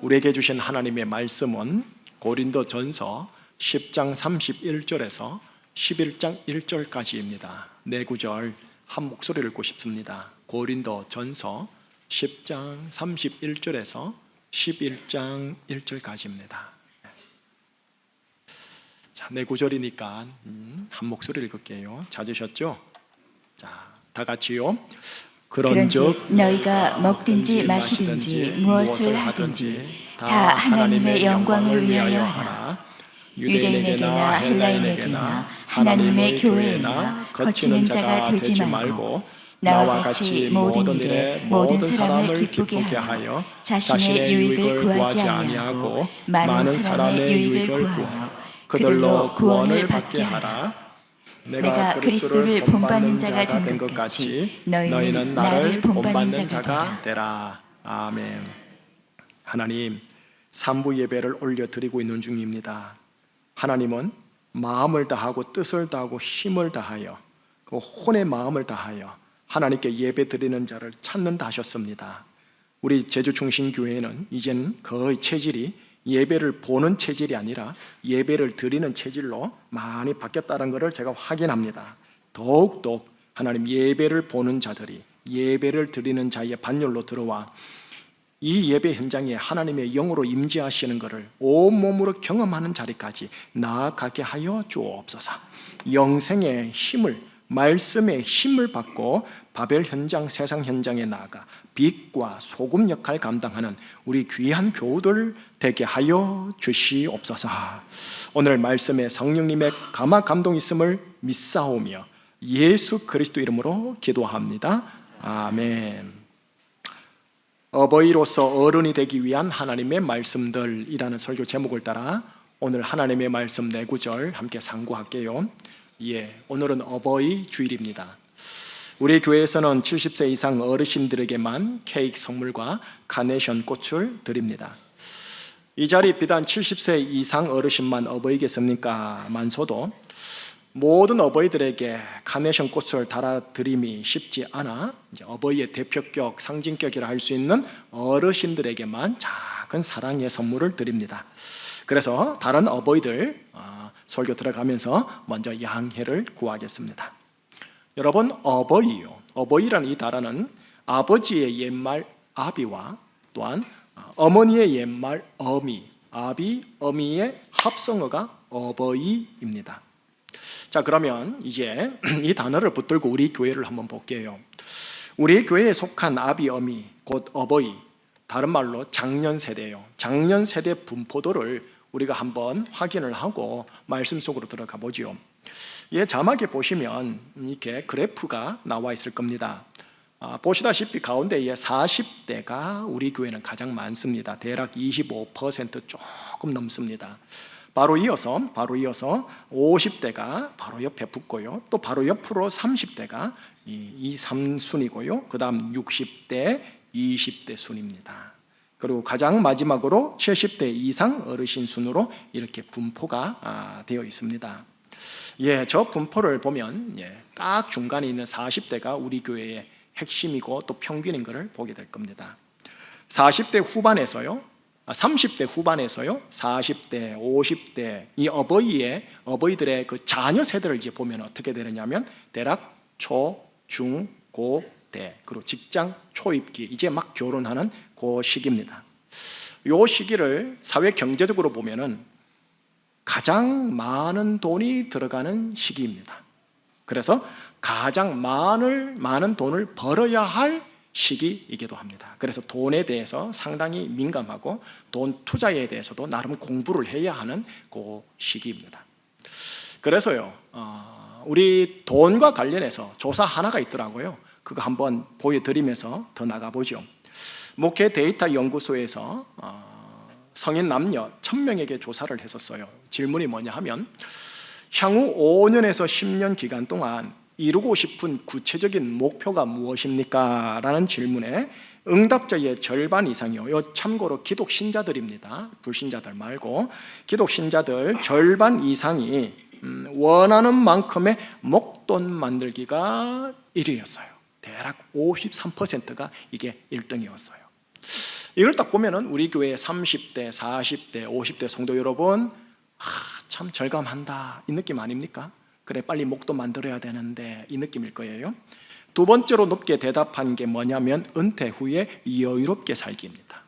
우리에게 주신 하나님의 말씀은 고린도전서 10장 31절에서 11장 1절까지입니다. 네 구절 한 목소리를 읽고 싶습니다. 고린도전서 10장 31절에서 11장 1절까지입니다. 자, 네 구절이니까 한 목소리를 읽을게요. 찾으셨죠? 자, 다 같이요. 그런즉 너희가 먹든지 마시든지 무엇을 하든지 다 하나님의 영광을 위하여 하라. 유대인에게나 헬라인에게나 하나님의 교회에나 거치는 자가 되지 말고 나와 같이 모든 일에 모든 사람을 기쁘게 하여 자신의 유익을 구하지 아니하고 많은 사람의 유익을 구하여 그들로 구원을 받게 하라. 내가 그리스도를 본받는 자가 된 것 같이 너희는 나를 본받는 자가 되라. 아멘. 하나님, 삼부 예배를 올려드리고 있는 중입니다. 하나님은 마음을 다하고 뜻을 다하고 힘을 다하여 그 혼의 마음을 다하여 하나님께 예배 드리는 자를 찾는다 하셨습니다. 우리 제주중심교회는 이제는 거의 체질이 예배를 보는 체질이 아니라 예배를 드리는 체질로 많이 바뀌었다는 것을 제가 확인합니다. 더욱더 하나님 예배를 보는 자들이 예배를 드리는 자의 반열로 들어와 이 예배 현장에 하나님의 영으로 임재하시는 것을 온몸으로 경험하는 자리까지 나아가게 하여 주옵소서. 영생의 힘을, 말씀의 힘을 받고 바벨 현장, 세상 현장에 나아가 빛과 소금 역할 감당하는 우리 귀한 교우들 되게 하여 주시옵소서. 오늘 말씀에 성령님의 감화 감동 있음을 믿사오며 예수 그리스도 이름으로 기도합니다. 아멘. 어버이로서 어른이 되기 위한 하나님의 말씀들이라는 설교 제목을 따라 오늘 하나님의 말씀 네 구절 함께 상고할게요. 오늘은 어버이 주일입니다. 우리 교회에서는 70세 이상 어르신들에게만 케이크 선물과 카네이션 꽃을 드립니다. 이 자리 비단 70세 이상 어르신만 어버이겠습니까? 만소도 모든 어버이들에게 카네이션 꽃을 달아드림이 쉽지 않아 이제 어버이의 대표격, 상징격이라 할 수 있는 어르신들에게만 작은 사랑의 선물을 드립니다. 그래서 다른 어버이들 설교 들어가면서 먼저 양해를 구하겠습니다. 여러분, 어버이라는 이 단어는 아버지의 옛말 아비와 또한 어머니의 옛말 어미, 아비, 어미의 합성어가 어버이입니다. 자, 그러면 이제 이 단어를 붙들고 우리 교회를 한번 볼게요. 우리 교회에 속한 아비, 어미, 곧 어버이, 다른 말로 장년 세대예요. 장년 세대 분포도를 우리가 한번 확인을 하고 말씀 속으로 들어가 보죠. 자막에 보시면 이렇게 그래프가 나와 있을 겁니다. 보시다시피 가운데에 40대가 우리 교회는 가장 많습니다. 대략 25% 조금 넘습니다. 바로 이어서 50대가 바로 옆에 붙고요. 또 바로 옆으로 30대가 2, 3순위고요. 그 다음 60대, 20대 순입니다. 그리고 가장 마지막으로 70대 이상 어르신 순으로 이렇게 분포가 되어 있습니다. 저 분포를 보면 딱 중간에 있는 40대가 우리 교회의 핵심이고 또 평균인 것을 보게 될 겁니다. 40대 후반에서요, 30대 후반에서요, 40대, 50대 이 어버이들의 그 자녀 세대를 이제 보면 어떻게 되느냐면 대략 초, 중, 고, 대 그리고 직장 초입기 이제 막 결혼하는 그 시기입니다. 이 시기를 사회 경제적으로 보면은 가장 많은 돈이 들어가는 시기입니다. 그래서 가장 많은 돈을 벌어야 할 시기이기도 합니다. 그래서 돈에 대해서 상당히 민감하고 돈 투자에 대해서도 나름 공부를 해야 하는 그 시기입니다. 그래서요, 우리 돈과 관련해서 조사 하나가 있더라고요. 그거 한번 보여드리면서 더 나가보죠. 목회 데이터 연구소에서 성인 남녀 1000명에게 조사를 했었어요. 질문이 뭐냐 하면 향후 5년에서 10년 기간 동안 이루고 싶은 구체적인 목표가 무엇입니까? 라는 질문에 응답자의 절반 이상이요. 참고로 기독 신자들입니다. 불신자들 말고 기독 신자들 절반 이상이 원하는 만큼의 목돈 만들기가 1위였어요. 대략 53%가 이게 1등이었어요. 이걸 딱 보면은 우리 교회 30대, 40대, 50대 성도 여러분, 참 절감한다 이 느낌 아닙니까? 그래 빨리 목도 만들어야 되는데 이 느낌일 거예요. 두 번째로 높게 대답한 게 뭐냐면 은퇴 후에 여유롭게 살기입니다.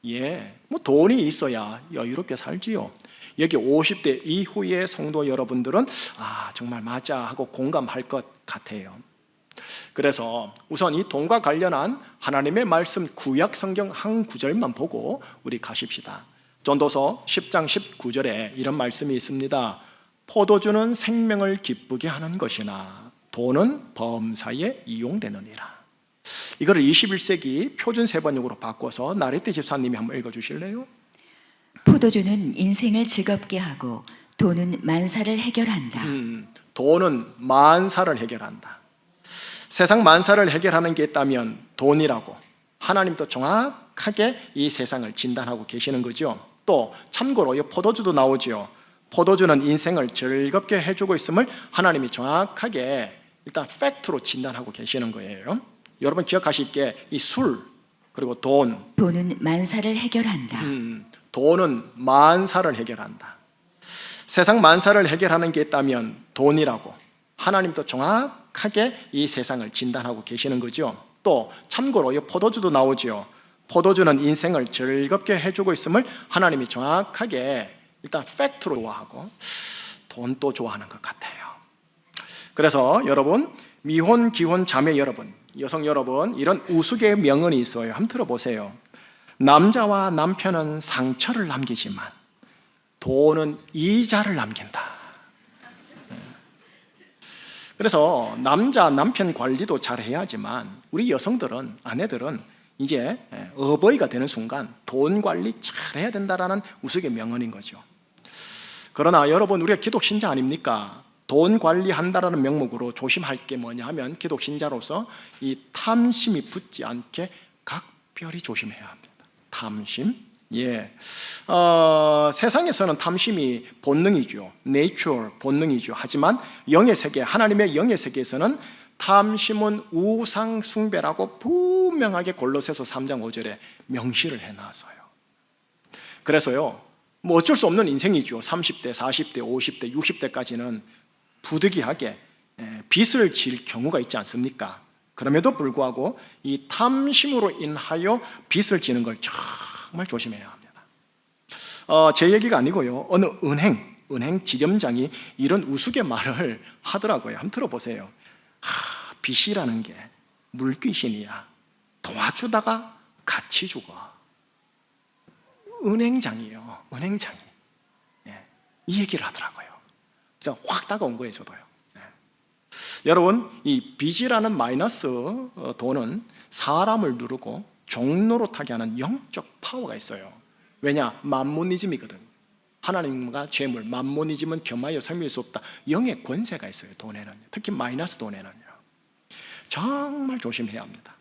예, 뭐 돈이 있어야 여유롭게 살지요. 여기 50대 이후의 성도 여러분들은 정말 맞아 하고 공감할 것 같아요. 그래서 우선 이 돈과 관련한 하나님의 말씀 구약 성경 한 구절만 보고 우리 가십시다. 전도서 10장 19절에 이런 말씀이 있습니다. 포도주는 생명을 기쁘게 하는 것이나 돈은 범사에 이용되느니라. 이거를 21세기 표준 세번역으로 바꿔서 나레떼 집사님이 한번 읽어주실래요? 포도주는 인생을 즐겁게 하고 돈은 만사를 해결한다. 돈은 만사를 해결한다. 세상 만사를 해결하는 게 있다면 돈이라고 하나님도 정확하게 이 세상을 진단하고 계시는 거죠. 또 참고로 이 포도주도 나오죠. 포도주는 인생을 즐겁게 해주고 있음을 하나님이 정확하게 일단 팩트로 진단하고 계시는 거예요. 여러분 기억하실 게 이 술 그리고 돈은 만사를 해결한다. 돈은 만사를 해결한다. 세상 만사를 해결하는 게 있다면 돈이라고 하나님도 정확하게 이 세상을 진단하고 계시는 거죠. 또 참고로 이 포도주도 나오죠. 포도주는 인생을 즐겁게 해주고 있음을 하나님이 정확하게 일단 팩트로 좋아하고 돈도 좋아하는 것 같아요. 그래서 여러분 미혼 기혼 자매 여러분 여성 여러분 이런 우스개 명언이 있어요. 한번 들어보세요. 남자와 남편은 상처를 남기지만 돈은 이자를 남긴다. 그래서 남자 남편 관리도 잘 해야지만 우리 여성들은 아내들은 이제 어버이가 되는 순간 돈 관리 잘 해야 된다라는 우스개 명언인 거죠. 그러나 여러분 우리가 기독 신자 아닙니까? 돈 관리한다라는 명목으로 조심할 게 뭐냐 하면 기독 신자로서 이 탐심이 붙지 않게 각별히 조심해야 합니다. 탐심. 세상에서는 탐심이 본능이죠. 내추럴 본능이죠. 하지만 영의 세계, 하나님의 영의 세계에서는 탐심은 우상 숭배라고 분명하게 골로새서 3장 5절에 명시를 해놨어요. 그래서요, 뭐 어쩔 수 없는 인생이죠. 30대, 40대, 50대, 60대까지는 부득이하게 빚을 질 경우가 있지 않습니까? 그럼에도 불구하고 이 탐심으로 인하여 빚을 지는 걸 정말 조심해야 합니다. 제 얘기가 아니고요. 어느 은행 지점장이 이런 우스갯말을 하더라고요. 한번 들어보세요. 빚이라는 게 물귀신이야. 도와주다가 같이 죽어. 은행장이요. 은행장이. 이 얘기를 하더라고요. 그래서 확 다가온 거예요. 저도요. 여러분 이 빚이라는 마이너스 돈은 사람을 누르고 종로로 타게 하는 영적 파워가 있어요. 왜냐? 만모니즘이거든. 하나님과 재물, 만모니즘은 겸하여 섬길 수 없다. 영의 권세가 있어요. 돈에는 특히 마이너스 돈에는요. 정말 조심해야 합니다.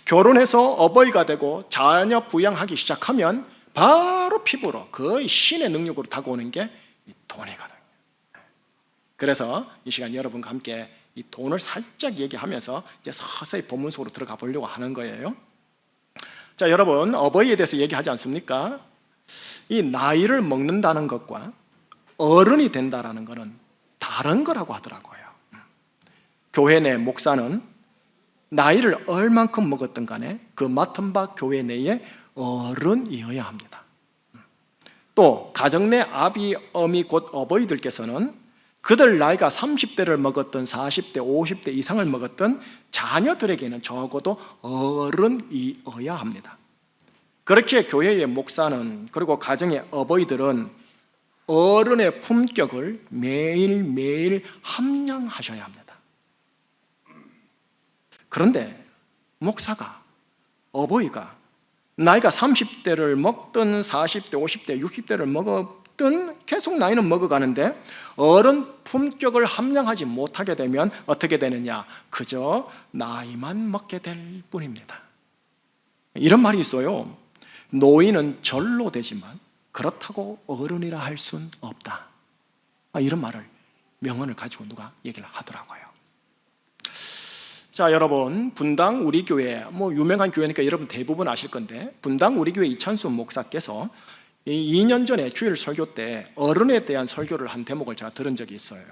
결혼해서 어버이가 되고 자녀 부양하기 시작하면 바로 피부로 거의 신의 능력으로 다가오는 게 돈이거든요. 그래서 이 시간 여러분과 함께 이 돈을 살짝 얘기하면서 이제 서서히 본문 속으로 들어가 보려고 하는 거예요. 자, 여러분 어버이에 대해서 얘기하지 않습니까? 이 나이를 먹는다는 것과 어른이 된다는 것은 다른 거라고 하더라고요. 교회 내 목사는 나이를 얼만큼 먹었든 간에 그 맡은 바 교회 내에 어른이어야 합니다. 또 가정 내 아비, 어미 곧 어버이들께서는 그들 나이가 30대를 먹었던 40대, 50대 이상을 먹었던 자녀들에게는 적어도 어른이어야 합니다. 그렇게 교회의 목사는 그리고 가정의 어버이들은 어른의 품격을 매일매일 함양하셔야 합니다. 그런데 목사가, 어버이가 나이가 30대를 먹든 40대, 50대, 60대를 먹었든 계속 나이는 먹어가는데 어른 품격을 함양하지 못하게 되면 어떻게 되느냐? 그저 나이만 먹게 될 뿐입니다. 이런 말이 있어요. 노인은 절로 되지만 그렇다고 어른이라 할 수는 없다. 이런 말을 명언을 가지고 누가 얘기를 하더라고요. 자, 여러분, 분당 우리 교회, 유명한 교회니까 여러분 대부분 아실 건데, 분당 우리 교회 이찬수 목사께서 2년 전에 주일 설교 때 어른에 대한 설교를 한 대목을 제가 들은 적이 있어요.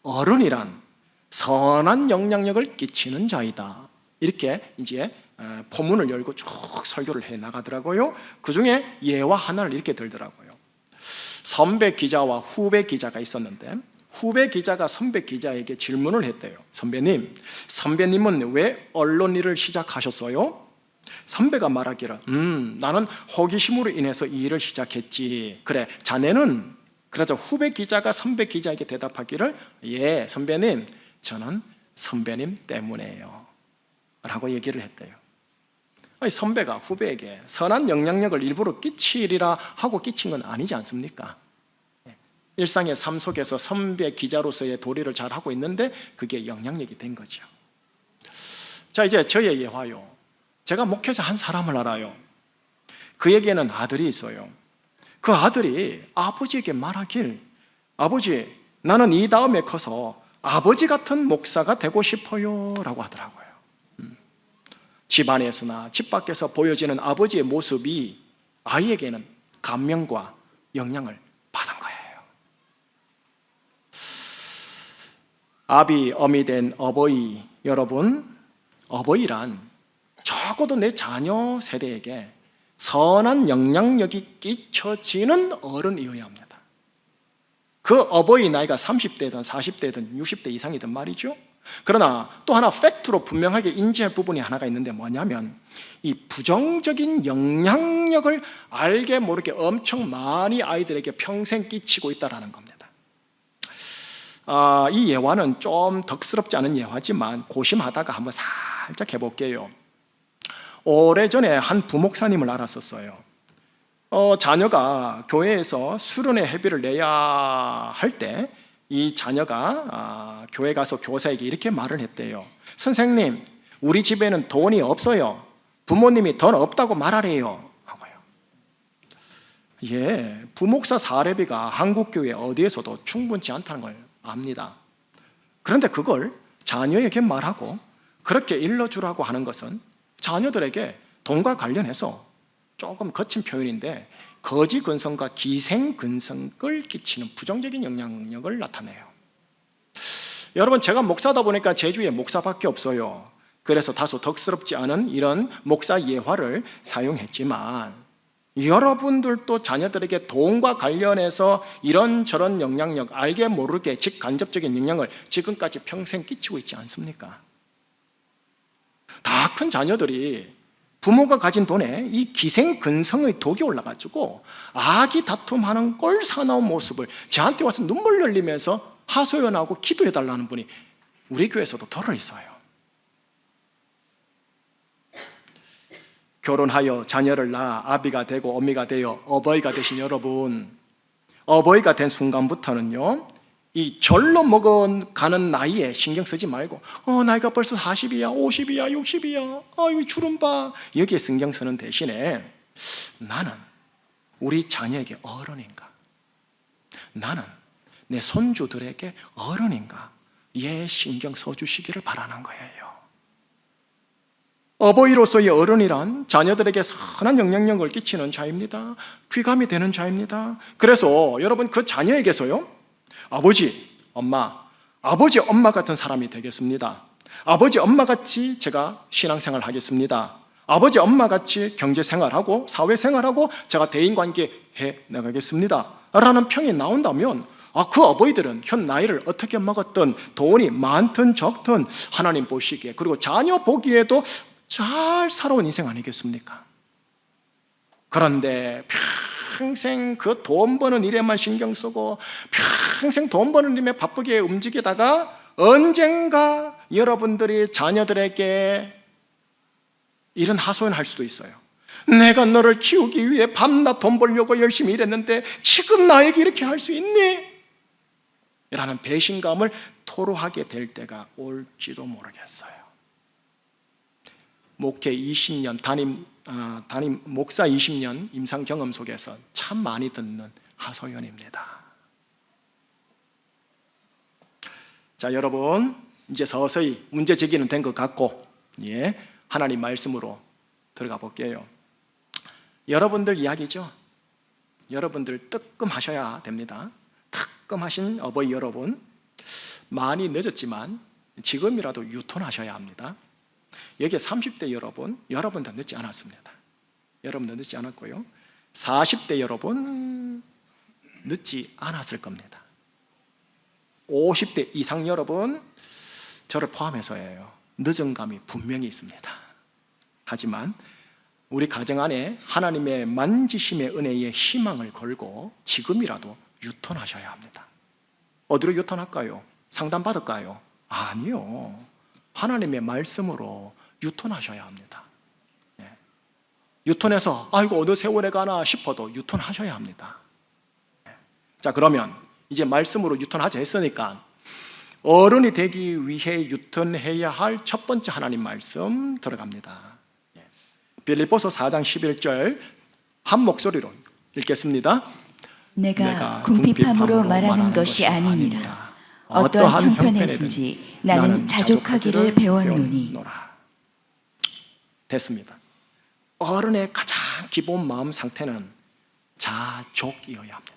어른이란 선한 영향력을 끼치는 자이다. 이렇게 이제 포문을 열고 쭉 설교를 해 나가더라고요. 그 중에 예화 하나를 이렇게 들더라고요. 선배 기자와 후배 기자가 있었는데, 후배 기자가 선배 기자에게 질문을 했대요. 선배님은 왜 언론 일을 시작하셨어요? 선배가 말하기를 나는 호기심으로 인해서 이 일을 시작했지. 그래, 자네는? 그래서 후배 기자가 선배 기자에게 대답하기를 예, 선배님, 저는 선배님 때문에요 라고 얘기를 했대요. 아니, 선배가 후배에게 선한 영향력을 일부러 끼치리라 하고 끼친 건 아니지 않습니까? 일상의 삶 속에서 선배 기자로서의 도리를 잘 하고 있는데 그게 영향력이 된 거죠. 자, 이제 저의 예화요. 제가 목회자 한 사람을 알아요. 그에게는 아들이 있어요. 그 아들이 아버지에게 말하길, 아버지, 나는 이 다음에 커서 아버지 같은 목사가 되고 싶어요 라고 하더라고요. 집 안에서나 집 밖에서 보여지는 아버지의 모습이 아이에게는 감명과 영향을 받은 거예요. 아비, 어미 된 어버이 여러분, 어버이란 적어도 내 자녀 세대에게 선한 영향력이 끼쳐지는 어른이어야 합니다. 그 어버이 나이가 30대든 40대든 60대 이상이든 말이죠. 그러나 또 하나 팩트로 분명하게 인지할 부분이 하나가 있는데 뭐냐면 이 부정적인 영향력을 알게 모르게 엄청 많이 아이들에게 평생 끼치고 있다는 겁니다. 이 예화는 좀 덕스럽지 않은 예화지만 고심하다가 한번 살짝 해볼게요. 오래전에 한 부목사님을 알았었어요. 자녀가 교회에서 수련회 회비를 내야 할 때 이 자녀가 교회 가서 교사에게 이렇게 말을 했대요. 선생님, 우리 집에는 돈이 없어요. 부모님이 돈 없다고 말하래요 하고요. 예, 부목사 사례비가 한국교회 어디에서도 충분치 않다는 걸 압니다. 그런데 그걸 자녀에게 말하고 그렇게 일러주라고 하는 것은 자녀들에게 돈과 관련해서 조금 거친 표현인데 거지근성과 기생근성을 끼치는 부정적인 영향력을 나타내요. 여러분, 제가 목사다 보니까 제주에 목사밖에 없어요. 그래서 다소 덕스럽지 않은 이런 목사 예화를 사용했지만 여러분들도 자녀들에게 돈과 관련해서 이런저런 영향력, 알게 모르게 직간접적인 영향을 지금까지 평생 끼치고 있지 않습니까? 다 큰 자녀들이 부모가 가진 돈에 이 기생근성의 독이 올라가지고 아기 다툼하는 꼴 사나운 모습을 저한테 와서 눈물 흘리면서 하소연하고 기도해달라는 분이 우리 교회에서도 덜어 있어요. 결혼하여 자녀를 낳아 아비가 되고 어미가 되어 어버이가 되신 여러분, 어버이가 된 순간부터는요, 이 절로 먹어가는 나이에 신경 쓰지 말고 나이가 벌써 40이야 50이야 60이야 이거 주름 봐, 여기에 신경 쓰는 대신에 나는 우리 자녀에게 어른인가, 나는 내 손주들에게 어른인가, 얘 신경 써주시기를 바라는 거예요. 어버이로서의 어른이란 자녀들에게 선한 영향력을 끼치는 자입니다. 귀감이 되는 자입니다. 그래서 여러분, 그 자녀에게서요, 아버지, 엄마 같은 사람이 되겠습니다. 아버지, 엄마같이 제가 신앙생활 하겠습니다. 아버지, 엄마같이 경제생활하고 사회생활하고 제가 대인관계 해 나가겠습니다 라는 평이 나온다면 그 어버이들은 현 나이를 어떻게 먹었든 돈이 많든 적든 하나님 보시기에, 그리고 자녀 보기에도 잘 살아온 인생 아니겠습니까? 그런데 평생 그 돈 버는 일에만 신경 쓰고 평생 돈 버는 일에 바쁘게 움직이다가 언젠가 여러분들이 자녀들에게 이런 하소연 할 수도 있어요. 내가 너를 키우기 위해 밤낮 돈 벌려고 열심히 일했는데 지금 나에게 이렇게 할 수 있니? 라는 배신감을 토로하게 될 때가 올지도 모르겠어요. 목회 20년, 담임 목사 20년 임상 경험 속에서 참 많이 듣는 하소연입니다. 자, 여러분, 이제 서서히 문제 제기는 된 것 같고, 하나님 말씀으로 들어가 볼게요. 여러분들 이야기죠. 여러분들 뜨끔하셔야 됩니다. 뜨끔하신 어버이 여러분, 많이 늦었지만 지금이라도 유턴하셔야 합니다. 여기에 30대 여러분도 늦지 않았습니다. 여러분도 늦지 않았고요. 40대 여러분 늦지 않았을 겁니다. 50대 이상 여러분, 저를 포함해서예요. 늦은 감이 분명히 있습니다. 하지만 우리 가정 안에 하나님의 만지심의 은혜에 희망을 걸고 지금이라도 유턴하셔야 합니다. 어디로 유턴할까요? 상담받을까요? 아니요. 하나님의 말씀으로 유턴하셔야 합니다. 유턴해서 아이고 어느 세월에 가나 싶어도 유턴하셔야 합니다. 자, 그러면 이제 말씀으로 유턴하자 했으니까 어른이 되기 위해 유턴해야 할 첫 번째 하나님 말씀 들어갑니다. 빌립보서 4장 11절 한 목소리로 읽겠습니다. 내가 궁핍함으로 말하는 것이 아니니라. 어떠한 형편에든지 나는 자족하기를 배웠노니. 됐습니다. 어른의 가장 기본 마음 상태는 자족이어야 합니다.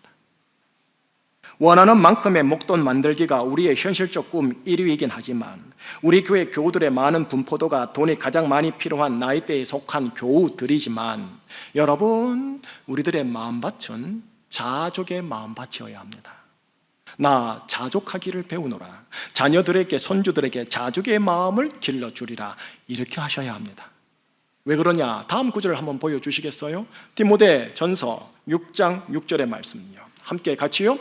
원하는 만큼의 목돈 만들기가 우리의 현실적 꿈 1위이긴 하지만 우리 교회 교우들의 많은 분포도가 돈이 가장 많이 필요한 나이대에 속한 교우들이지만 여러분, 우리들의 마음밭은 자족의 마음밭이어야 합니다. 나 자족하기를 배우노라. 자녀들에게 손주들에게 자족의 마음을 길러주리라. 이렇게 하셔야 합니다. 왜 그러냐? 다음 구절을 한번 보여주시겠어요? 디모데전서 6장 6절의 말씀이요. 함께 같이요.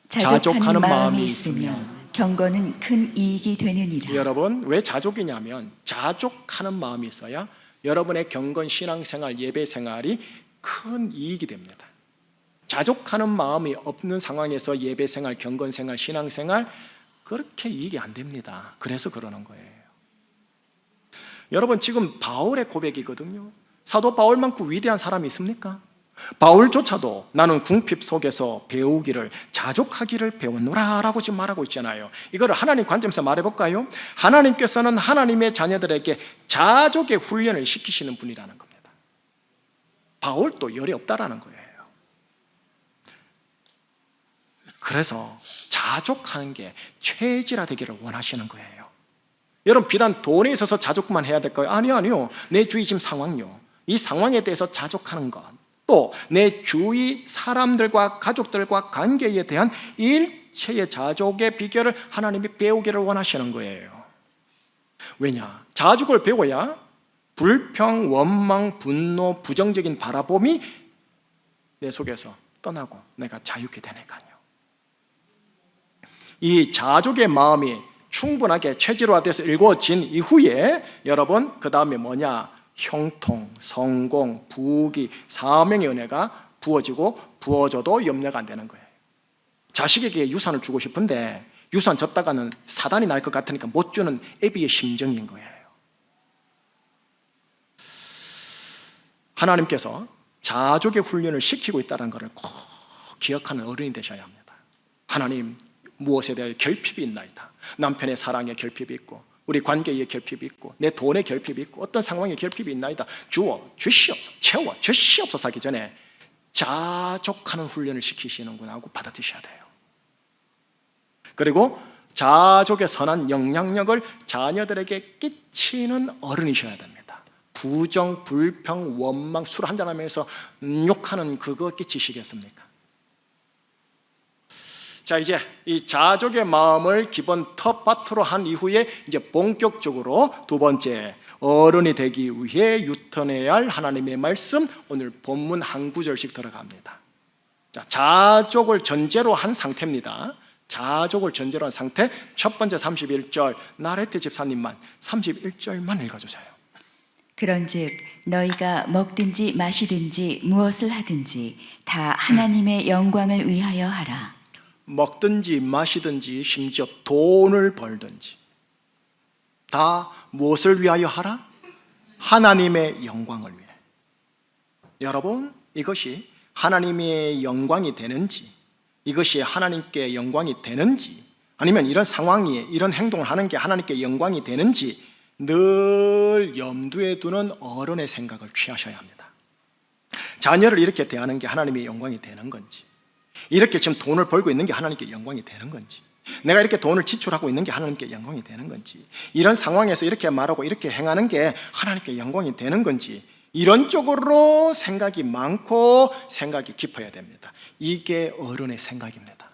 자족하는 마음이 있으면 경건은 큰 이익이 되느니라. 여러분, 왜 자족이냐면 자족하는 마음이 있어야 여러분의 경건 신앙생활, 예배생활이 큰 이익이 됩니다. 자족하는 마음이 없는 상황에서 예배생활, 경건생활, 신앙생활 그렇게 이익이 안 됩니다. 그래서 그러는 거예요. 여러분, 지금 바울의 고백이거든요. 사도 바울만큼 위대한 사람이 있습니까? 바울조차도 나는 궁핍 속에서 배우기를, 자족하기를 배웠노라 라고 지금 말하고 있잖아요. 이거를 하나님 관점에서 말해볼까요? 하나님께서는 하나님의 자녀들에게 자족의 훈련을 시키시는 분이라는 겁니다. 바울도 열이 없다라는 거예요. 그래서 자족하는 게 최질화되기를 원하시는 거예요. 여러분, 비단 돈에 있어서 자족만 해야 될까요? 아니요. 내 주위 지금 상황요. 이 상황에 대해서 자족하는 것, 또 내 주위 사람들과 가족들과 관계에 대한 일체의 자족의 비결을 하나님이 배우기를 원하시는 거예요. 왜냐? 자족을 배워야 불평, 원망, 분노, 부정적인 바라봄이 내 속에서 떠나고 내가 자유케 되니까요. 이 자족의 마음이 충분하게 체질화돼서 일궈진 이후에 여러분, 그 다음에 뭐냐? 형통, 성공, 부귀, 사명의 은혜가 부어지고 부어져도 염려가 안 되는 거예요. 자식에게 유산을 주고 싶은데 유산 줬다가는 사단이 날 것 같으니까 못 주는 애비의 심정인 거예요. 하나님께서 자족의 훈련을 시키고 있다는 것을 꼭 기억하는 어른이 되셔야 합니다. 하나님, 무엇에 대하여 결핍이 있나이다. 남편의 사랑에 결핍이 있고, 우리 관계에 결핍이 있고, 내 돈에 결핍이 있고, 어떤 상황에 결핍이 있나이다. 주시옵소서, 채워 주시옵소서 하기 전에 자족하는 훈련을 시키시는구나 하고 받아들이셔야 돼요. 그리고 자족의 선한 영향력을 자녀들에게 끼치는 어른이셔야 됩니다. 부정, 불평, 원망, 술 한잔하면서 욕하는 그거 끼치시겠습니까? 자, 이제 이 자족의 마음을 기본 텃밭으로 한 이후에 이제 본격적으로 두 번째, 어른이 되기 위해 유턴해야 할 하나님의 말씀, 오늘 본문 한 구절씩 들어갑니다. 자, 자족을 전제로 한 상태입니다. 자족을 전제로 한 상태. 첫 번째 31절, 나레테 집사님만 31절만 읽어주세요. 그런즉 너희가 먹든지 마시든지 무엇을 하든지 다 하나님의 영광을 위하여 하라. 먹든지 마시든지 심지어 돈을 벌든지 다 무엇을 위하여 하라? 하나님의 영광을 위해. 여러분, 이것이 하나님의 영광이 되는지, 이것이 하나님께 영광이 되는지 아니면 이런 상황이, 이런 행동을 하는 게 하나님께 영광이 되는지 늘 염두에 두는 어른의 생각을 취하셔야 합니다. 자녀를 이렇게 대하는 게 하나님의 영광이 되는 건지, 이렇게 지금 돈을 벌고 있는 게 하나님께 영광이 되는 건지, 내가 이렇게 돈을 지출하고 있는 게 하나님께 영광이 되는 건지, 이런 상황에서 이렇게 말하고 이렇게 행하는 게 하나님께 영광이 되는 건지, 이런 쪽으로 생각이 많고 생각이 깊어야 됩니다. 이게 어른의 생각입니다.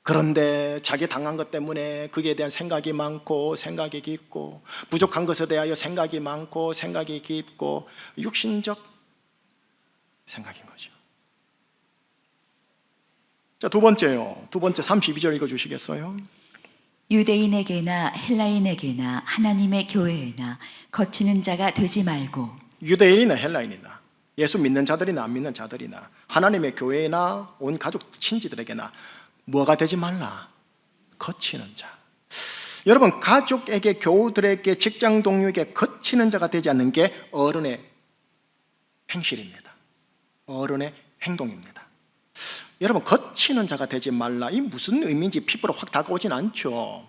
그런데 자기 당한 것 때문에 거기에 대한 생각이 많고 생각이 깊고, 부족한 것에 대하여 생각이 많고 생각이 깊고, 육신적 생각인 거죠. 자, 두 번째요. 두 번째 32절 읽어주시겠어요? 유대인에게나 헬라인에게나 하나님의 교회에나 거치는 자가 되지 말고. 유대인이나 헬라인이나 예수 믿는 자들이나 안 믿는 자들이나 하나님의 교회나 온 가족 친지들에게나 뭐가 되지 말라? 거치는 자. 여러분, 가족에게, 교우들에게, 직장 동료에게 거치는 자가 되지 않는 게 어른의 행실입니다. 어른의 행동입니다. 여러분, 거치는 자가 되지 말라, 이 무슨 의미인지 피부로 확 다가오진 않죠.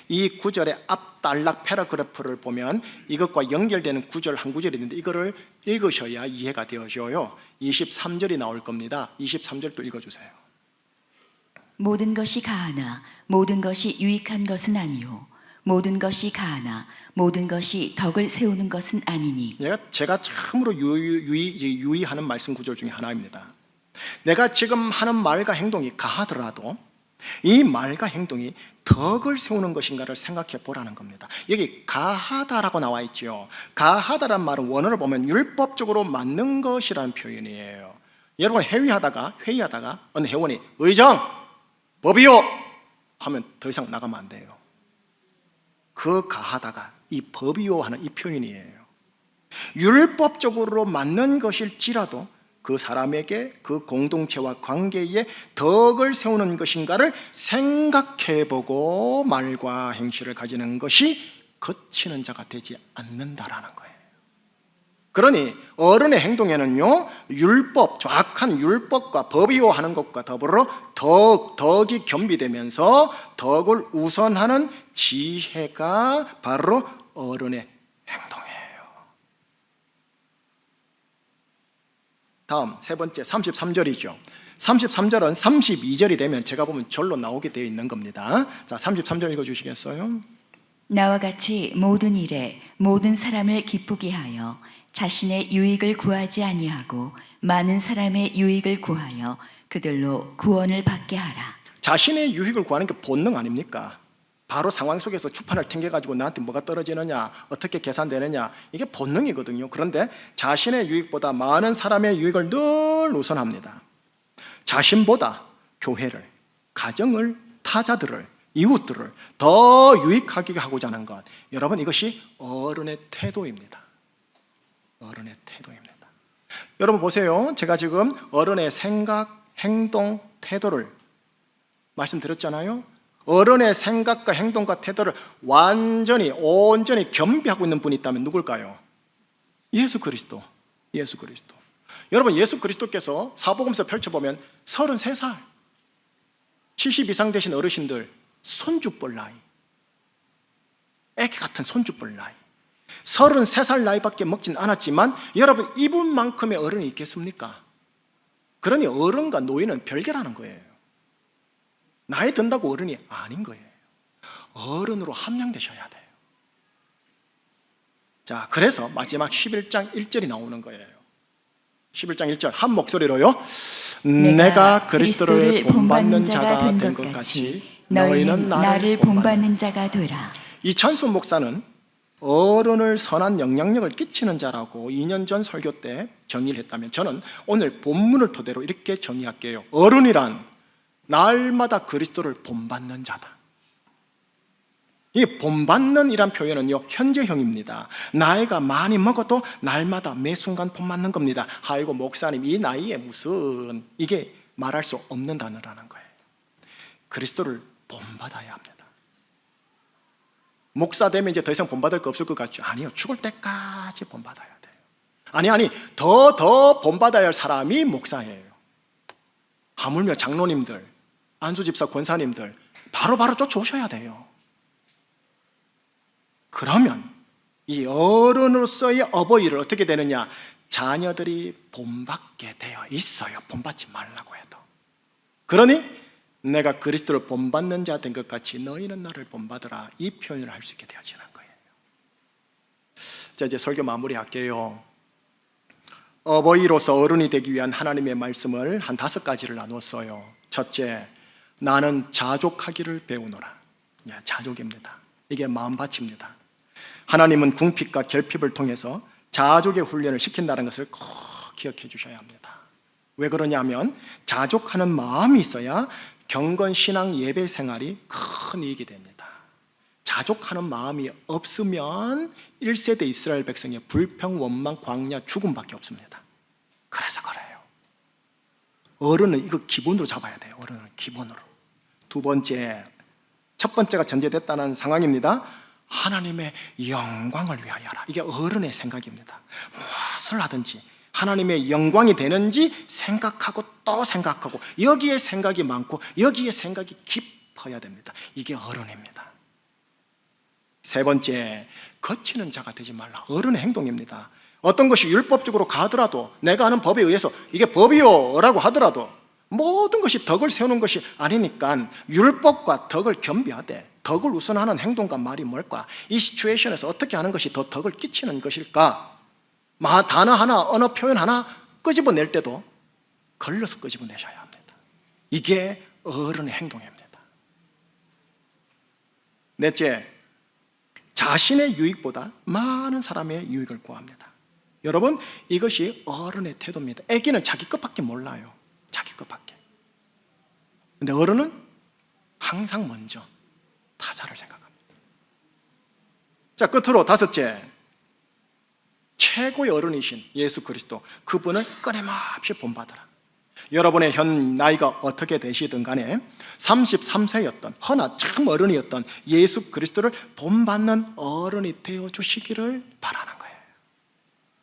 이 구절의 앞 단락 패러그래프를 보면 이것과 연결되는 구절 한 구절이 있는데 이거를 읽으셔야 이해가 되어져요. 23절이 나올 겁니다. 23절 또 읽어주세요. 모든 것이 가하나 모든 것이 유익한 것은 아니요 모든 것이 가하나 모든 것이 덕을 세우는 것은 아니니. 제가 참으로 유의하는 말씀 구절 중에 하나입니다. 내가 지금 하는 말과 행동이 가하더라도 이 말과 행동이 덕을 세우는 것인가를 생각해 보라는 겁니다. 여기 가하다라고 나와 있죠. 가하다란 말은 원어를 보면 율법적으로 맞는 것이라는 표현이에요. 여러분, 회의하다가 어느 회원이 의장 법이요 하면 더 이상 나가면 안 돼요. 그 가하다가 이 법이요 하는 이 표현이에요. 율법적으로 맞는 것일지라도 그 사람에게 그 공동체와 관계에 덕을 세우는 것인가를 생각해보고 말과 행실을 가지는 것이 거치는 자가 되지 않는다라는 거예요. 그러니 어른의 행동에는요, 율법, 정확한 율법과 법이요 하는 것과 더불어 덕이 겸비되면서 덕을 우선하는 지혜가 바로 어른의 행동이에요. 다음 세 번째 33절이죠. 33절은 32절이 되면 제가 보면 절로 나오게 되어 있는 겁니다. 자, 33절 읽어주시겠어요? 나와 같이 모든 일에 모든 사람을 기쁘게 하여 자신의 유익을 구하지 아니하고 많은 사람의 유익을 구하여 그들로 구원을 받게 하라. 자신의 유익을 구하는 게 본능 아닙니까? 바로 상황 속에서 추판을 튕겨가지고 나한테 뭐가 떨어지느냐, 어떻게 계산되느냐, 이게 본능이거든요. 그런데 자신의 유익보다 많은 사람의 유익을 늘 우선합니다. 자신보다 교회를, 가정을, 타자들을, 이웃들을 더 유익하게 하고자 하는 것, 여러분, 이것이 어른의 태도입니다. 어른의 태도입니다. 여러분 보세요. 제가 지금 어른의 생각, 행동, 태도를 말씀드렸잖아요. 어른의 생각과 행동과 태도를 완전히 온전히 겸비하고 있는 분이 있다면 누굴까요? 예수 그리스도. 예수 그리스도. 여러분, 예수 그리스도께서 사복음서 펼쳐보면 33살 70 이상 되신 어르신들 손주뻘 나이, 애기 같은 손주뻘 나이, 33살 나이밖에 먹진 않았지만 여러분, 이분만큼의 어른이 있겠습니까? 그러니 어른과 노인은 별개라는 거예요. 나이 든다고 어른이 아닌 거예요. 어른으로 함량되셔야 돼요. 자, 그래서 마지막 11장 1절이 나오는 거예요. 11장 1절 한 목소리로요. 내가 그리스도를 본받는 자가 된 것 같이 너희는 나를 본받는 자가 되라. 이찬수 목사는 어른을 선한 영향력을 끼치는 자라고 2년 전 설교 때 정의를 했다면, 저는 오늘 본문을 토대로 이렇게 정의할게요. 어른이란 날마다 그리스도를 본받는 자다. 이 본받는 이란 표현은요, 현재형입니다. 나이가 많이 먹어도 날마다 매 순간 본받는 겁니다. 아이고 목사님, 이 나이에 무슨, 이게 말할 수 없는 단어라는 거예요. 그리스도를 본받아야 합니다. 목사 되면 이제 더 이상 본받을 거 없을 것 같죠? 아니요, 죽을 때까지 본받아야 돼요. 더 본받아야 할 사람이 목사예요. 하물며 장로님들, 안수집사 권사님들 바로바로 쫓아오셔야 돼요. 그러면 이 어른으로서의 어버이를 어떻게 되느냐? 자녀들이 본받게 되어 있어요. 본받지 말라고 해도. 그러니 내가 그리스도를 본받는 자 된 것 같이 너희는 나를 본받으라, 이 표현을 할 수 있게 되어지는 거예요. 자, 이제 설교 마무리할게요. 어버이로서 어른이 되기 위한 하나님의 말씀을 한 5가지를 나눴어요. 첫째, 나는 자족하기를 배우노라. 자족입니다. 이게 마음밭입니다. 하나님은 궁핍과 결핍을 통해서 자족의 훈련을 시킨다는 것을 꼭 기억해 주셔야 합니다. 왜 그러냐면 자족하는 마음이 있어야 경건 신앙 예배 생활이 큰 이익이 됩니다. 자족하는 마음이 없으면 1세대 이스라엘 백성의 불평, 원망, 광야, 죽음밖에 없습니다. 그래서 그래요. 어른은 이거 기본으로 잡아야 돼요. 어른은 기본으로. 두 번째, 첫 번째가 전제됐다는 상황입니다. 하나님의 영광을 위하여라. 이게 어른의 생각입니다. 무엇을 하든지 하나님의 영광이 되는지 생각하고 또 생각하고, 여기에 생각이 많고 여기에 생각이 깊어야 됩니다. 이게 어른입니다. 세 번째, 거치는 자가 되지 말라. 어른의 행동입니다. 어떤 것이 율법적으로 가더라도, 내가 아는 법에 의해서 이게 법이요 라고 하더라도 모든 것이 덕을 세우는 것이 아니니까 율법과 덕을 겸비하되 덕을 우선하는 행동과 말이 뭘까? 이 시츄에이션에서 어떻게 하는 것이 더 덕을 끼치는 것일까? 단어 하나, 언어 표현 하나 끄집어낼 때도 걸러서 끄집어내셔야 합니다. 이게 어른의 행동입니다. 넷째, 자신의 유익보다 많은 사람의 유익을 구합니다. 여러분, 이것이 어른의 태도입니다. 애기는 자기 것밖에 몰라요. 자기 것밖에. 근데 어른은 항상 먼저 타자를 생각합니다. 자, 끝으로 다섯째, 최고의 어른이신 예수 그리스도, 그분을 끊임없이 본받으라. 여러분의 현 나이가 어떻게 되시든 간에 33세였던 허나 참 어른이었던 예수 그리스도를 본받는 어른이 되어주시기를 바라는 거예요.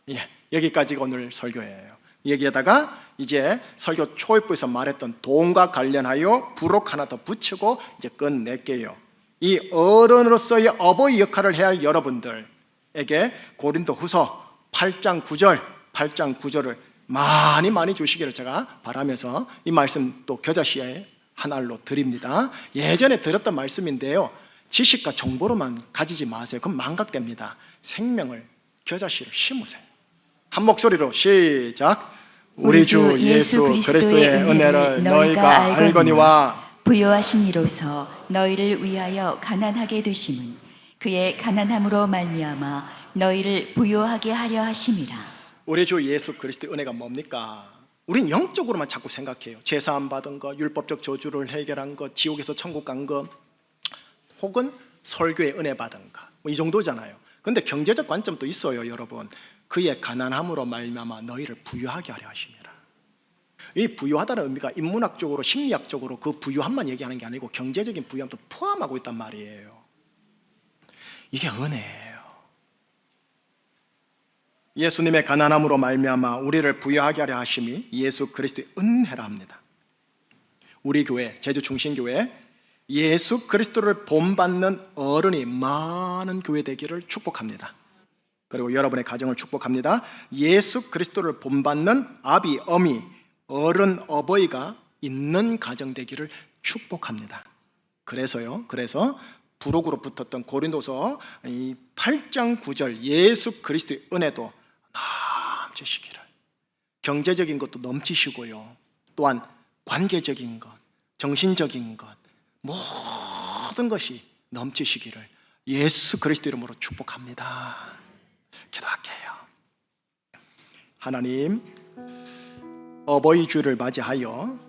예, 여기까지가 오늘 설교예요. 여기에다가 이제 설교 초입부에서 말했던 돈과 관련하여 부록 하나 더 붙이고 이제 끝낼게요. 이 어른으로서의 어버이 역할을 해야 할 여러분들에게 고린도 후서 8장 9절을 많이 주시기를 제가 바라면서 이 말씀 또 겨자씨에 한 알로 드립니다. 예전에 들었던 말씀인데요, 지식과 정보로만 가지지 마세요. 그럼 망각됩니다. 생명을, 겨자씨를 심으세요. 한 목소리로 시작. 우리 주 예수 그리스도의 은혜를 너희가 알거니와 부요하신 이로서 너희를 위하여 가난하게 되심은 그의 가난함으로 말미암아 너희를 부요하게 하려 하심이라. 우리 주 예수 그리스도의 은혜가 뭡니까? 우린 영적으로만 자꾸 생각해요. 제사함 받은 것, 율법적 저주를 해결한 것, 지옥에서 천국 간 것, 혹은 설교의 은혜 받은 것, 이 정도잖아요. 근데 경제적 관점도 있어요, 여러분. 그의 가난함으로 말미암아 너희를 부유하게 하려 하심이라. 이 부유하다는 의미가 인문학적으로, 심리학적으로 그 부유함만 얘기하는 게 아니고 경제적인 부유함도 포함하고 있단 말이에요. 이게 은혜예요. 예수님의 가난함으로 말미암아 우리를 부유하게 하려 하심이 예수 그리스도의 은혜라 합니다. 우리 교회, 제주중심교회 예수 그리스도를 본받는 어른이 많은 교회 되기를 축복합니다. 그리고 여러분의 가정을 축복합니다. 예수 그리스도를 본받는 아비, 어미, 어른, 어버이가 있는 가정 되기를 축복합니다. 그래서 부록으로 붙었던 고린도서 8장 9절 예수 그리스도의 은혜도 넘치시기를, 경제적인 것도 넘치시고요, 또한 관계적인 것, 정신적인 것, 모든 것이 넘치시기를 예수 그리스도 이름으로 축복합니다. 기도할게요. 하나님, 어버이 주를 맞이하여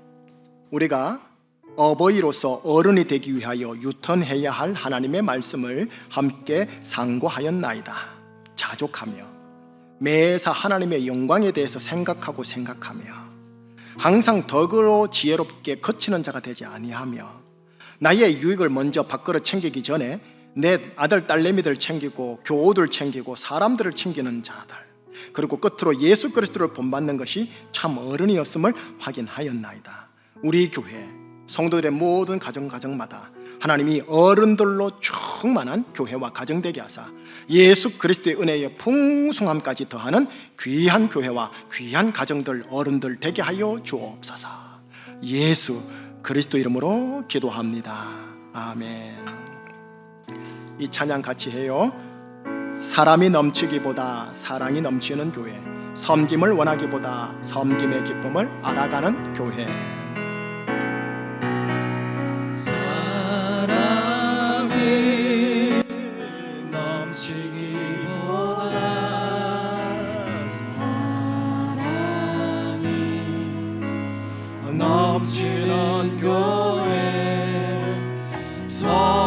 우리가 어버이로서 어른이 되기 위하여 유턴해야 할 하나님의 말씀을 함께 상고하였나이다. 자족하며 매사 하나님의 영광에 대해서 생각하며 항상 덕으로 지혜롭게 거치는 자가 되지 아니하며 나의 유익을 먼저 밥그릇 챙기기 전에 내 아들 딸내미들 챙기고 교우들 챙기고 사람들을 챙기는 자들, 그리고 끝으로 예수 그리스도를 본받는 것이 참 어른이었음을 확인하였나이다. 우리 교회 성도들의 모든 가정마다 하나님이 어른들로 충만한 교회와 가정 되게 하사 예수 그리스도의 은혜의 풍성함까지 더하는 귀한 교회와 귀한 가정들, 어른들 되게 하여 주옵소서. 예수 그리스도 이름으로 기도합니다. 아멘. 이 찬양 같이 해요. 사람이 넘치기보다 사랑이 넘치는 교회, 섬김을 원하기보다 섬김의 기쁨을 알아가는 교회. 사랑이 넘치기보다 사랑이 넘치는 교회, 섬김을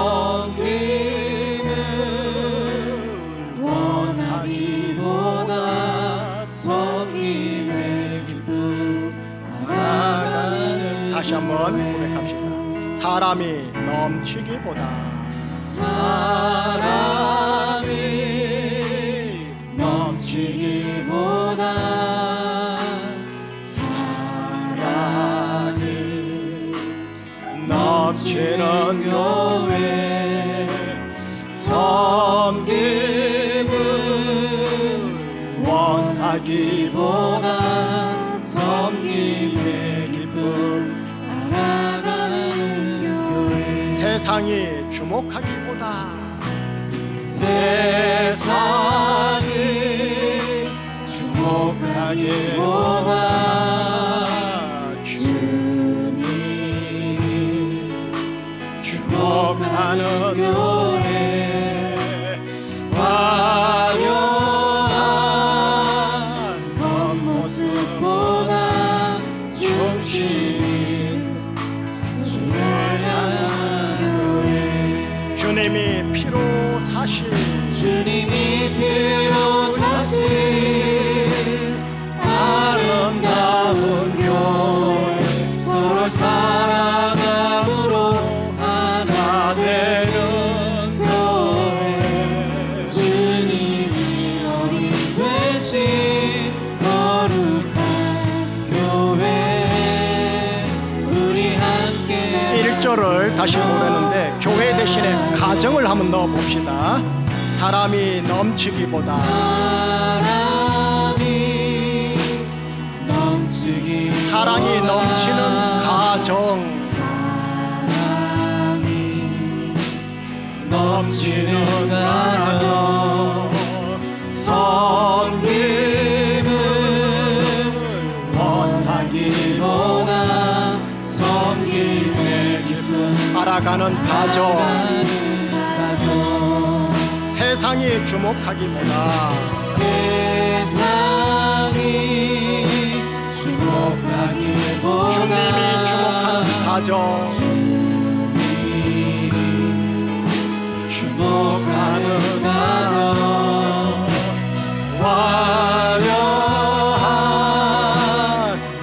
원하기보다 섬김의 기쁨 알아가는. 다시 한번 고백합시다. 사람이 넘치기보다 사람이 넘치기보다 사랑이 넘치는 교회, 섬김을 원하기보다 섬김의 기쁨 세상이 주목하기보다 세상이 주목하기보다 주님이 주목하는 교회, 화려한 겉모습보다 중심인 주를 향한 주님이 피로 사신 주님이 피로 사신 아름다운 교회, 서로 사랑함으로 하나 되는 교회, 주님이 어린 되신 거룩한 교회, 우리 함께 1절을 다시 보내는데 교회 대신에 가정을 한번 넣어봅시다. 사람이 넘치기보다 사랑이 넘치기, 사랑이 넘치는 가정, 사랑이 넘치는 가정, 섬김을 원하기보다 섬김의 기쁨 알아가는 가정, 가정, 세상이 주목하기보다 세상이 주목하기보다 주님이 주목하는 가정, 주목하는 가정, 화려한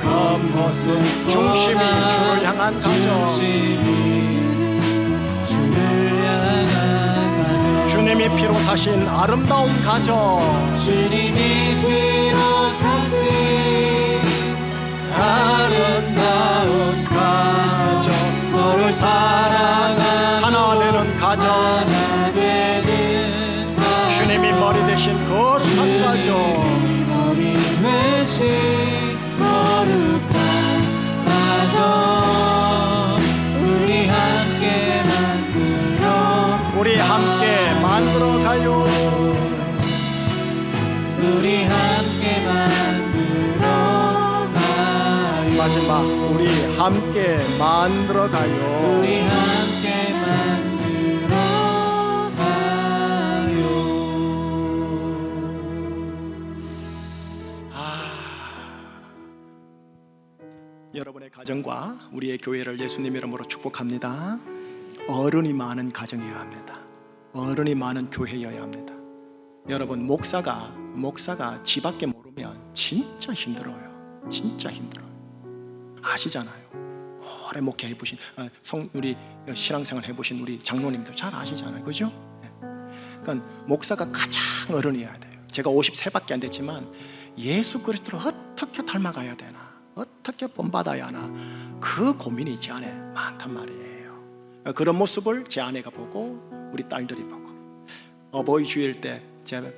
겉모습 중심이 주를 향한 가정, 주를 향한 가정, 주님이 피로 사신 아름다운 가정, 주님이 피로 사신 아름다운 가정, 서로 사랑하는 하나 되는 가정, 하나 되는 가정, 주님이 머리 대신 거룩한 가정, 머리 대신 거룩한 가정, 우리 함께 만들어가요. 우리 함께 만들어가요. 마지막 우리 함께 만들어가요. 우리 함께 만들어가요. 여러분의 가정과 우리의 교회를 예수님 이름으로 축복합니다. 어른이 많은 가정이어야 합니다. 어른이 많은 교회여야 합니다. 여러분, 목사가 지 밖에 모르면 진짜 힘들어요. 진짜 힘들어요. 아시잖아요. 오래 목회해 보신 우리 신앙생활 해보신 우리 장로님들 잘 아시잖아요. 그죠? 그러니까 목사가 가장 어른이어야 돼요. 제가 53밖에 안 됐지만 예수 그리스도를 어떻게 닮아가야 되나, 어떻게 본받아야 하나, 그 고민이 제 안에 많단 말이에요. 그런 모습을 제 아내가 보고 우리 딸들이 보고 어버이 주일 때 제가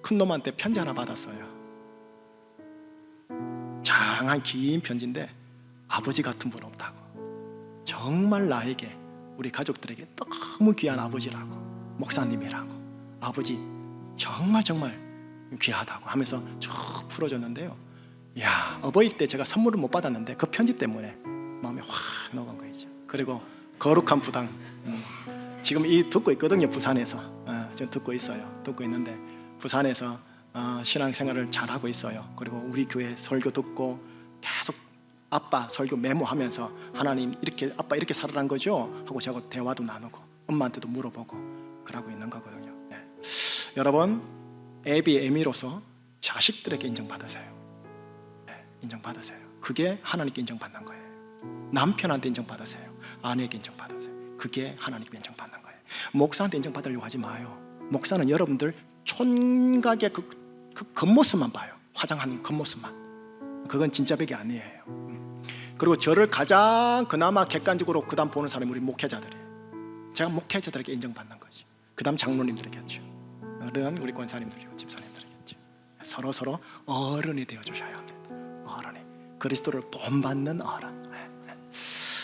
큰 놈한테 편지 하나 받았어요. 장한 긴 편지인데 아버지 같은 분 없다고, 정말 나에게 우리 가족들에게 너무 귀한 아버지라고, 목사님이라고, 아버지 정말 귀하다고 하면서 쭉 풀어줬는데요. 야, 어버이 때 제가 선물을 못 받았는데 그 편지 때문에 마음에 확 녹은 거죠. 그리고 거룩한 부당, 지금 이 듣고 있거든요. 부산에서 지금 듣고 있어요. 듣고 있는데 부산에서 신앙생활을 잘 하고 있어요. 그리고 우리 교회 설교 듣고 계속 아빠 설교 메모하면서 하나님 이렇게 아빠 이렇게 살아란 거죠? 하고 저하고 대화도 나누고 엄마한테도 물어보고 그러고 있는 거거든요. 네. 여러분, 애비애미로서 자식들에게 인정받으세요. 네, 인정받으세요. 그게 하나님께 인정받는 거예요. 남편한테 인정받으세요. 아내에게 인정받으세요. 그게 하나님께 인정받는 거예요. 목사한테 인정받으려고 하지 마요. 목사는 여러분들 촌각의 그 겉모습만 봐요. 화장한 겉모습만. 그건 진짜 벽이 아니에요. 그리고 저를 가장 그나마 객관적으로 그 다음 보는 사람이 우리 목회자들이에요. 제가 목회자들에게 인정받는 거지. 그 다음 장로님들에게죠. 우리 권사님들이고 집사님들에게죠. 서로 어른이 되어주셔야 합니다. 어른이, 그리스도를 본받는 어른.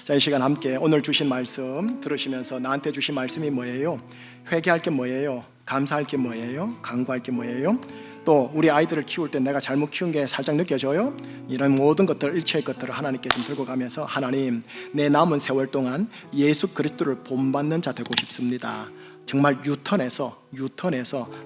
자, 이 시간 함께 오늘 주신 말씀 들으시면서 나한테 주신 말씀이 뭐예요? 회개할 게 뭐예요? 감사할 게 뭐예요? 간구할 게 뭐예요? 또 우리 아이들을 키울 때 내가 잘못 키운 게 살짝 느껴져요? 이런 모든 것들, 일체의 것들을 하나님께 좀 들고 가면서 하나님, 내 남은 세월 동안 예수 그리스도를 본받는 자 되고 싶습니다. 정말 유턴해서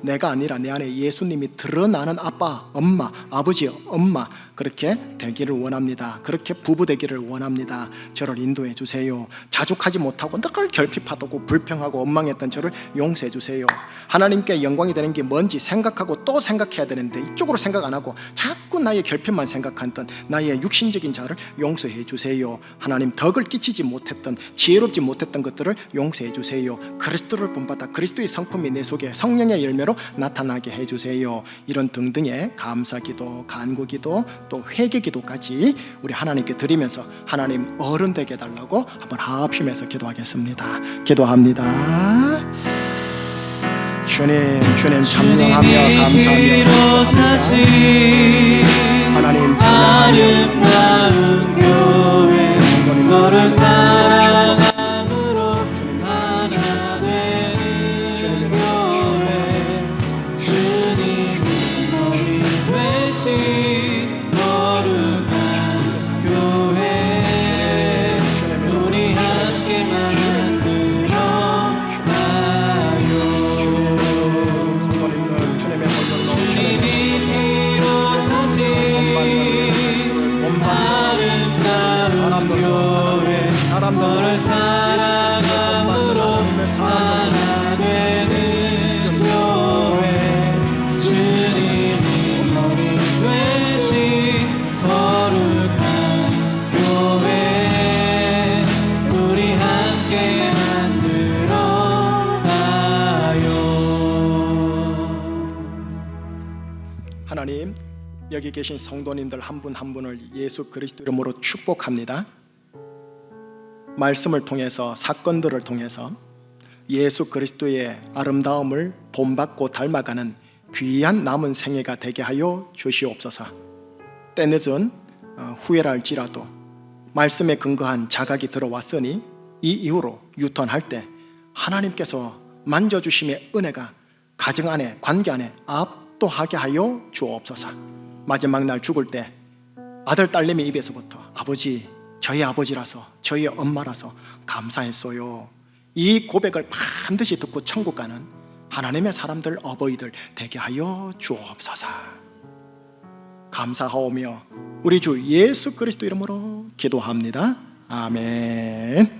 내가 아니라 내 안에 예수님이 드러나는 아빠, 엄마, 아버지, 엄마 그렇게 되기를 원합니다. 그렇게 부부 되기를 원합니다. 저를 인도해 주세요. 자족하지 못하고 늘 결핍하고 불평하고 원망했던 저를 용서해 주세요. 하나님께 영광이 되는 게 뭔지 생각하고 또 생각해야 되는데 이쪽으로 생각 안 하고 자꾸 나의 결핍만 생각했던 나의 육신적인 자를 용서해 주세요. 하나님, 덕을 끼치지 못했던, 지혜롭지 못했던 것들을 용서해 주세요. 그리스도를 본받아 그리스도의 성품이 내 속에 성령의 열매로 나타나게 해주세요. 이런 등등의 감사기도, 간구기도, 또 회개기도까지 우리 하나님께 드리면서 하나님 어른 되게 해달라고 한번 합심해서 기도하겠습니다. 기도합니다. 주님 찬양하며 감사하며 하나님 아름다운 교회 서로를 사랑함으로 하나 되는 교회, 주님이 머리 되신 거룩한 교회, 우리 함께 만들어 가요. 주님이 피로 사신 아름다운 교회, 서로를 사랑함으로 하나 되는 교회, 주님이 머리 되신 거룩한 교회, 우리 함께 만들어 가요. 하나님, 여기 계신 성도님들 한 분 한 분을 예수 그리스도 이름으로 축복합니다. 말씀을 통해서, 사건들을 통해서 예수 그리스도의 아름다움을 본받고 닮아가는 귀한 남은 생애가 되게 하여 주시옵소서. 때늦은 후회라 할지라도 말씀에 근거한 자각이 들어왔으니 이 이후로 유턴할 때 하나님께서 만져주심의 은혜가 가정 안에, 관계 안에 압도하게 하여 주옵소서. 마지막 날 죽을 때 아들 딸내미 입에서부터 아버지, 저희 아버지라서, 저희 엄마라서 감사했어요, 이 고백을 반드시 듣고 천국 가는 하나님의 사람들, 어버이들 되게 하여 주옵소서. 감사하오며 우리 주 예수 그리스도 이름으로 기도합니다. 아멘.